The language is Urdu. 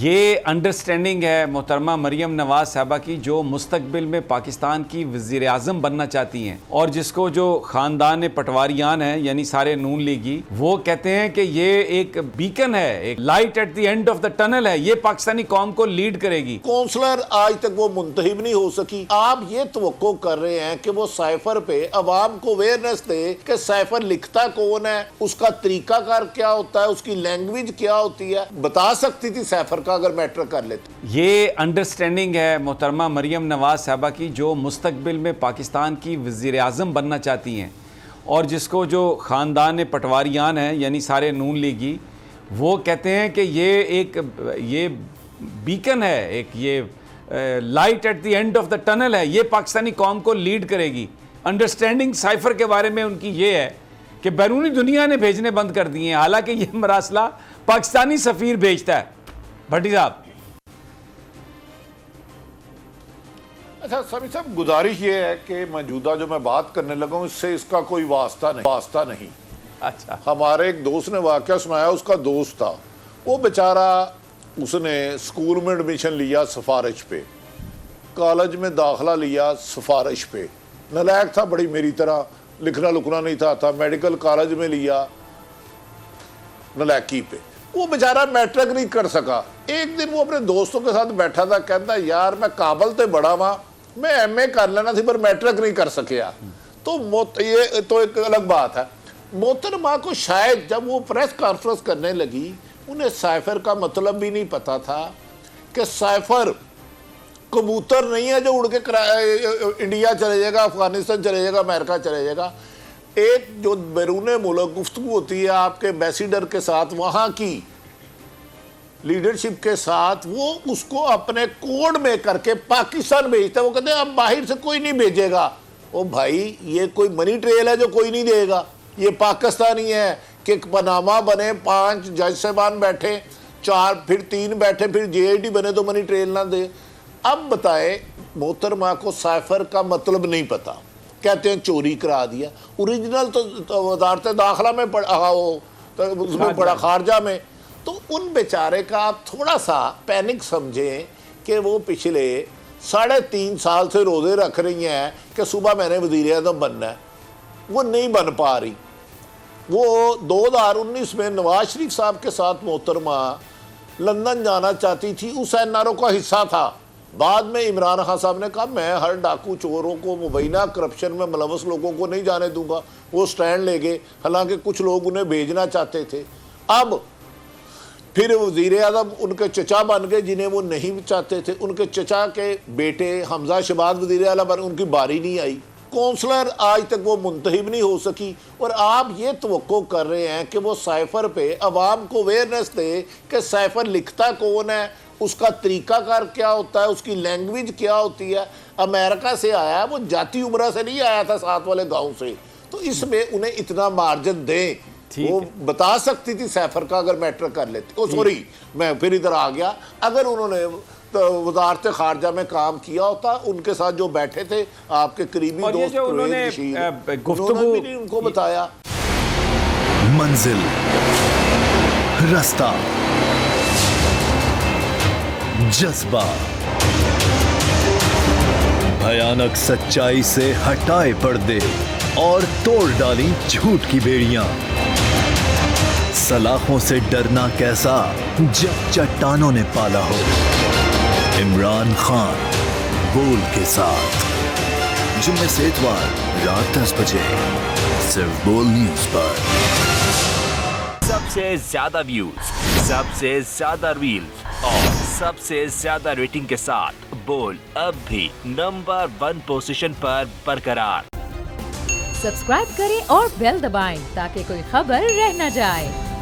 یہ انڈرسٹینڈنگ ہے محترمہ مریم نواز صاحبہ کی، جو مستقبل میں پاکستان کی وزیر اعظم بننا چاہتی ہیں، اور جس کو جو خاندان پٹواریان ہیں یعنی سارے نون لیگی، وہ کہتے ہیں کہ یہ ایک بیکن ہے، ایک light at the end of the tunnel ہے، یہ پاکستانی قوم کو لیڈ کرے گی۔ کونسلر آج تک وہ منتخب نہیں ہو سکی، آپ یہ توقع کر رہے ہیں کہ وہ سائفر پہ عوام کو اویئرنس دے کہ سائفر لکھتا کون ہے، اس کا طریقہ کار کیا ہوتا ہے، اس کی لینگویج کیا ہوتی ہے، بتا سکتی تھی سائفر کا اگر میٹر کر لیتے۔ یہ انڈرسٹینڈنگ ہے محترمہ مریم نواز صاحبہ کی، جو مستقبل میں پاکستان کی وزیر اعظم بننا چاہتی ہیں، اور جس کو جو خاندان پٹواریان ہیں یعنی سارے نون لیگی، وہ کہتے ہیں کہ یہ بیکن ہے، ایک یہ light at the end of the tunnel ہے، یہ پاکستانی قوم کو لیڈ کرے گی۔ انڈرسٹینڈنگ سائفر کے بارے میں ان کی یہ ہے کہ بیرونی دنیا نے بھیجنے بند کر دیے ہیں، حالانکہ یہ مراسلہ پاکستانی سفیر بھیجتا ہے۔ بھٹی صاحب، اچھا سبھی صاحب، گزارش یہ ہے کہ موجودہ جو میں بات کرنے لگا ہوں اس سے اس کا کوئی واسطہ نہیں۔ اچھا، ہمارے ایک دوست نے واقعہ سنایا، اس کا دوست تھا، وہ بیچارہ اس نے اسکول میں ایڈمیشن لیا سفارش پہ، کالج میں داخلہ لیا سفارش پہ، نالائق تھا بڑی میری طرح، لکھنا لکھنا نہیں تھا آتا، میڈیکل کالج میں لیا نالائقی پہ، وہ بیچارہ میٹرک نہیں کر سکا۔ ایک دن وہ اپنے دوستوں کے ساتھ بیٹھا تھا، کہتا یار میں کابل تے بڑا ماں، میں ایم اے کر لینا تھی پر میٹرک نہیں کر سکیا۔ تو یہ تو ایک الگ بات ہے۔ محترمہ کو شاید جب وہ پریس کانفرنس کرنے لگی، انہیں سائفر کا مطلب بھی نہیں پتا تھا کہ سائفر کبوتر نہیں ہے جو اڑ کے انڈیا چلے جائے گا، افغانستان چلے جائے گا، امریکہ چلے جائے گا۔ ایک جو بیرون ملک گفتگو ہوتی ہے آپ کے ایمبیسیڈر کے ساتھ، وہاں کی لیڈرشپ کے ساتھ، وہ اس کو اپنے کوڈ میں کر کے پاکستان بھیجتا ہے۔ وہ کہتے ہیں اب باہر سے کوئی نہیں بھیجے گا۔ او بھائی، یہ کوئی منی ٹریل ہے جو کوئی نہیں دے گا؟ یہ پاکستانی ہے کہ پاناما بنے، 5 جج صاحبان بیٹھے، 4 پھر 3 بیٹھے، پھر جے آئی ڈی بنے تو منی ٹریل نہ دے۔ اب بتائیں، محترمہ کو سائفر کا مطلب نہیں پتا، کہتے ہیں چوری کرا دیا۔ اوریجنل تو وزارت داخلہ میں پڑا، خارجہ میں۔ تو ان بیچارے کا آپ تھوڑا سا پینک سمجھیں کہ وہ پچھلے 3.5 سال سے روزے رکھ رہی ہیں کہ صبح میں نے وزیر اعظم بننا ہے، وہ نہیں بن پا رہی۔ وہ 2019 میں نواز شریف صاحب کے ساتھ محترمہ لندن جانا چاہتی تھی، اس این آر او کا حصہ تھا۔ بعد میں عمران خان صاحب نے کہا میں ہر ڈاکو چوروں کو، مبینہ کرپشن میں ملوث لوگوں کو نہیں جانے دوں گا۔ وہ سٹینڈ لے گئے، حالانکہ کچھ لوگ انہیں بھیجنا چاہتے تھے۔ اب پھر وزیر اعظم ان کے چچا بن گئے جنہیں وہ نہیں چاہتے تھے، ان کے چچا کے بیٹے حمزہ شہباز وزیر اعلیٰ بن، ان کی باری نہیں آئی۔ کونسلر آج تک وہ منتخب نہیں ہو سکی، اور آپ یہ توقع کر رہے ہیں کہ وہ سائفر پہ عوام کو اویئرنس دے کہ سائفر لکھتا کون ہے، اس کا طریقہ کار کیا ہوتا ہے، اس کی لینگویج کیا ہوتی ہے۔ امریکہ سے آیا ہے، وہ جاتی عمرہ سے نہیں آیا تھا، ساتھ والے گاؤں سے۔ تو اس میں انہیں اتنا مارجن دیں، وہ بتا سکتی تھی سائفر کا اگر میٹر کر لیتے۔ سوری، میں پھر ادھر آ گیا۔ اگر انہوں نے وزارت خارجہ میں کام کیا ہوتا، ان کے ساتھ جو بیٹھے تھے آپ کے قریبی دوست پرویز بشیر، انہوں نے بھی نہیں ان کو بتایا۔ منزل، رستہ، جذبہ، بھیانک سچائی سے ہٹائے پردے اور توڑ ڈالی جھوٹ کی بیڑیاں۔ سلاخوں سے ڈرنا کیسا جب چٹانوں نے پالا ہو۔ عمران خان بول کے ساتھ، جمعے سے اتوار رات 10 بجے صرف بول نیوز پر۔ سب سے زیادہ ویوز، سب سے زیادہ ریلز اور سب سے زیادہ ریٹنگ کے ساتھ بول اب بھی نمبر 1 پوزیشن پر برقرار۔ سبسکرائب کریں اور بیل دبائیں تاکہ کوئی خبر رہ نہ جائے۔